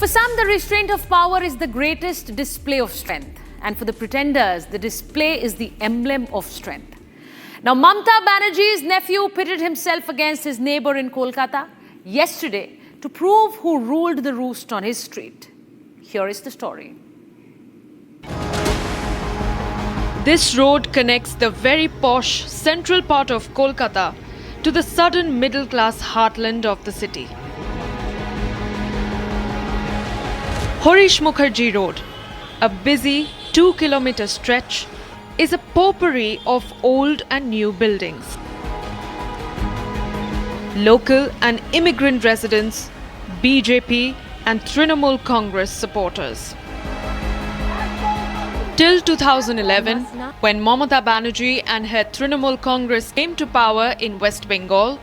For some, the restraint of power is the greatest display of strength. And for the pretenders, the display is the emblem of strength. Now, Mamata Banerjee's nephew pitted himself against his neighbor in Kolkata yesterday to prove who ruled the roost on his street. Here is the story. This road connects the very posh central part of Kolkata to the sudden middle-class heartland of the city. Harish Mukherjee Road, a busy 2-kilometer stretch, is a potpourri of old and new buildings. Local and immigrant residents, BJP and Trinamool Congress supporters. Till 2011, when Mamata Banerjee and her Trinamool Congress came to power in West Bengal,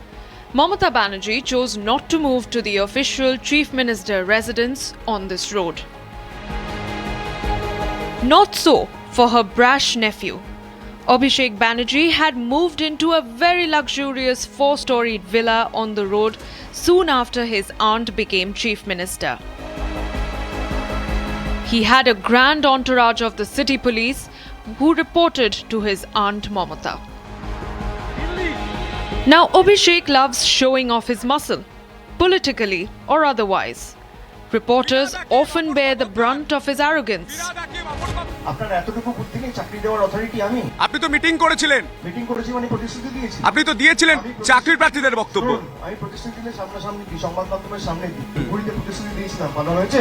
Mamata Banerjee chose not to move to the official Chief Minister residence on this road. Not so for her brash nephew. Abhishek Banerjee had moved into a very luxurious 4-storied villa on the road soon after his aunt became Chief Minister. He had a grand entourage of the city police who reported to his aunt Mamata. Now Abhishek loves showing off his muscle, politically or otherwise. Reporters often bear the brunt of his arrogance. আপনি তো meeting করেছিলেন আপনি তো দিয়েছিলেন চাকরির প্রার্থীদের বক্তব্য আমি প্রতিশ্রুতি দিলে সামনাসামনি সংবাদ মাধ্যমের সামনে পুরীতে প্রতিশ্রুতি দিয়েছিলাম ভালো হয়েছে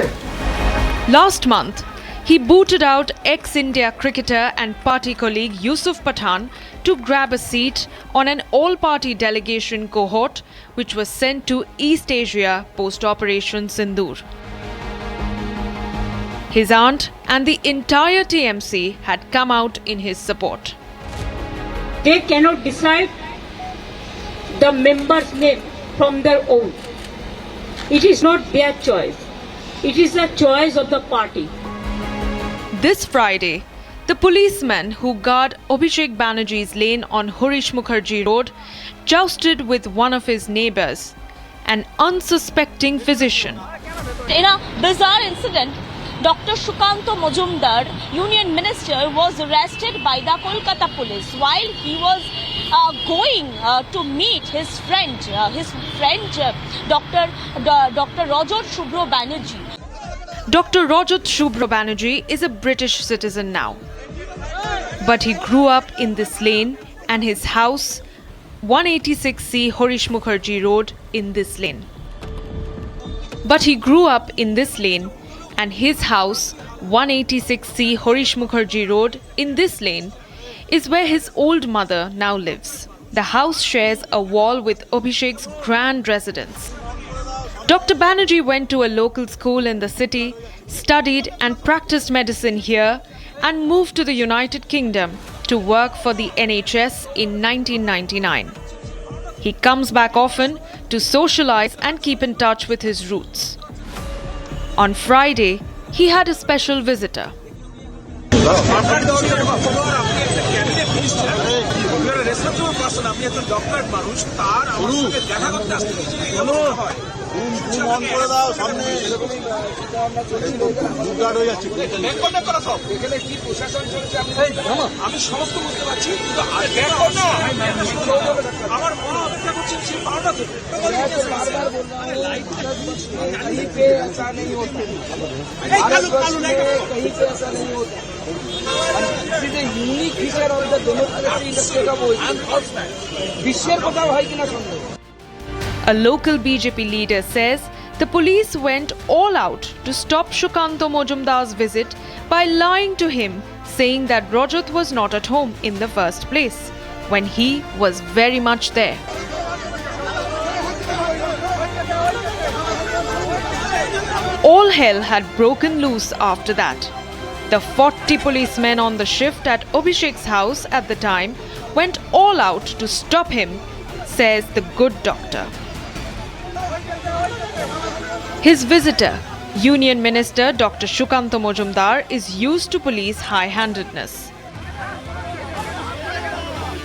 Last month, he booted out ex-India cricketer and party colleague Yusuf Pathan to grab a seat on an all-party delegation cohort which was sent to East Asia post-Operation Sindoor. His aunt and the entire TMC had come out in his support. They cannot decide the member's name from their own. It is not their choice. It is the choice of the party. This Friday, the policemen who guard Abhishek Banerjee's lane on Harish Mukherjee Road jousted with one of his neighbors, an unsuspecting physician. In a bizarre incident, Dr. Sukanta Majumdar, Union Minister, was arrested by the Kolkata police while he was going to meet his friend, Dr. Rajat Shubra Banerjee. Dr. Rajat Shubra Banerjee is a British citizen now. But he grew up in this lane and his house, 186C Harish Mukherjee Road, in this lane. But he grew up in this lane and his house, 186C Harish Mukherjee Road, in this lane, is where his old mother now lives. The house shares a wall with Abhishek's grand residence. Dr. Banerjee went to a local school in the city, studied and practiced medicine here, and moved to the United Kingdom to work for the NHS in 1999. He comes back often to socialize and keep in touch with his roots. On Friday, he had a special visitor. unique feature of the democracy in the state of A local BJP leader says the police went all out to stop Sukanta Majumdar's visit by lying to him, saying that Rajat was not at home in the first place, when he was very much there. All hell had broken loose after that. The 40 policemen on the shift at Abhishek's house at the time went all out to stop him, says the good doctor. His visitor, Union Minister Dr. Sukanta Majumdar, is used to police high-handedness.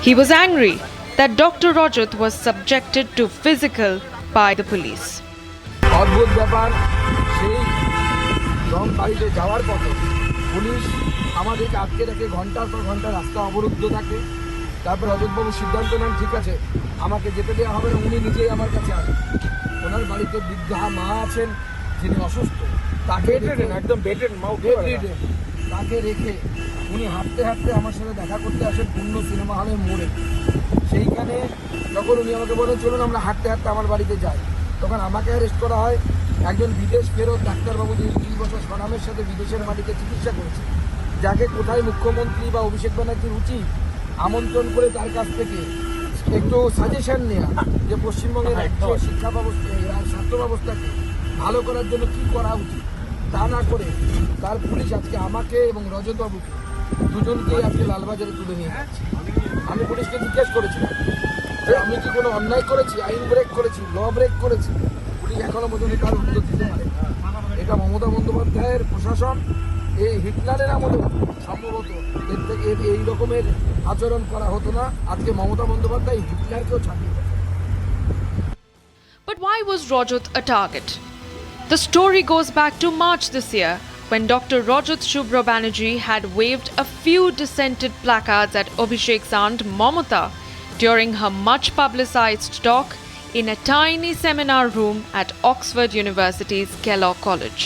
He was angry that Dr. Rajat was subjected to physical by the police. অদ্ভুত ব্যাপার সেই যখন বাড়িতে যাওয়ার পথে police আমাদেরকে আটকে রেখে ঘন্টার পর ঘন্টা রাস্তা অবরুদ্ধ থাকে। তারপর রজতবাবু সিদ্ধান্ত নেন, ঠিক আছে আমাকে যেতে দেওয়া হবে না, উনি নিজেই আমার কাছে আসেন। ওনার বাড়িতে বৃদ্ধা মা আছেন যিনি অসুস্থ, তাকে একদম বেটেড তাকে রেখে উনি হাঁটতে হাঁটতে আমার সাথে দেখা করতে আসেন পূর্ণ সিনেমা হলের মোড়ে। সেইখানে যখন উনি আমাকে বলেন চলুন আমরা হাঁটতে হাঁটতে আমার বাড়িতে যাই, তখন আমাকে অ্যারেস্ট করা হয়। একজন বিদেশ ফেরত ডাক্তারবাবু যিনি 30 বছর স্বনামের সাথে বিদেশের মাটিতে চিকিৎসা করেছে, যাকে কোথায় মুখ্যমন্ত্রী বা অভিষেক ব্যানার্জির উচিত আমন্ত্রণ করে তার কাছ থেকে একটু সাজেশন নেওয়া যে পশ্চিমবঙ্গের রাজ্য শিক্ষা ব্যবস্থা স্বাস্থ্য ব্যবস্থাকে ভালো করার জন্য কী করা উচিত, তা না করে তার পুলিশ আজকে আমাকে এবং রজতবাবুকে দুজনকেই আজকে লালবাজারে তুলে নিয়ে যাচ্ছে। আমি পুলিশকে জিজ্ঞেস করেছিলাম যে আমি কি কোনো অন্যায় করেছি, আইন ব্রেক করেছি, ল ব্রেক করেছি? পুলিশ এখনো পর্যন্ত তার উত্তর দিতে পারে। এটা মমতা বন্দ্যোপাধ্যায়ের প্রশাসন এই হিটলারের আমলে সম্ভবত এর থেকে এই রকমের আচরণ করা হতো না। আজকে মমতা বন্দ্যোপাধ্যায় হিটলারকেও ছাড়িয়ে গেছে। But why was Rajat a target? The story goes back to March this year, when Dr. Rajat Shubra Banerjee had waved a few dissented placards at Abhishek's aunt Mamata during her much publicized talk in a tiny seminar room at Oxford University's Kellogg College.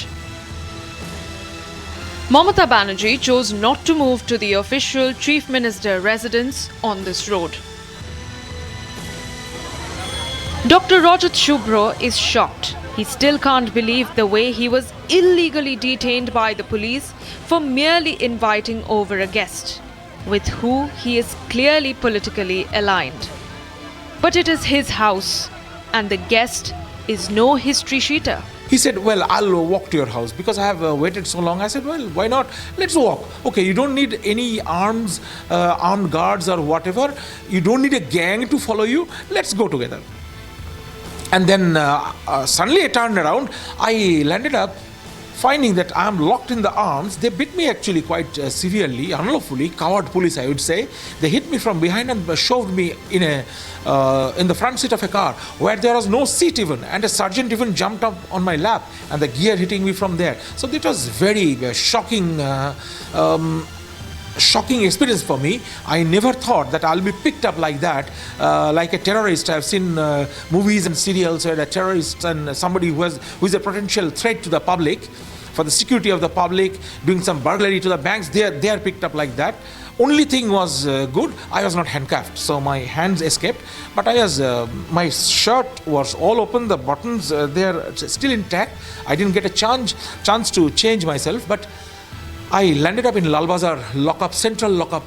Mamata Banerjee chose not to move to the official Chief Minister residence on this road. Dr. Rajat Shubra is shocked. He still can't believe the way he was illegally detained by the police for merely inviting over a guest, with who he is clearly politically aligned. But it is his house, and the guest is no history sheeter. He said, well, I'll walk to your house because I have waited so long. I said, well, why not? Let's walk. Okay, you don't need any armed guards or whatever. You don't need a gang to follow you. Let's go together. And then suddenly I turned around. I landed up finding that I am locked in the arms. They beat me actually quite severely, unlawfully. Coward police, I would say. They hit me from behind and shoved me in the front seat of a car where there was no seat even, and a sergeant even jumped up on my lap, and the gear hitting me from there. So it was very shocking experience for me. I never thought that I'll be picked up like that, like a terrorist. I've seen movies and serials where a terrorist and somebody who is a potential threat to the public, for the security of the public, doing some burglary to the banks, they are picked up like that. Only thing was good, I was not handcuffed, so my hands escaped. But my shirt was all open, the buttons they are still intact. I didn't get a chance to change myself, but I landed up in Lal Bazar lockup, central lockup.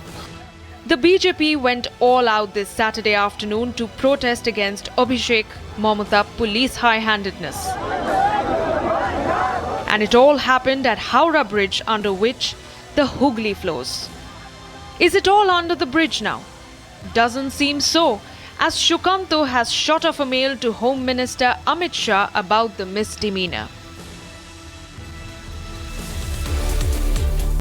The BJP went all out this Saturday afternoon to protest against Abhishek Mamata police high-handedness. And it all happened at Howrah Bridge, under which the Hooghly flows. Is it all under the bridge now? Doesn't seem so, as Sukanta has shot off a mail to Home Minister Amit Shah about the misdemeanor.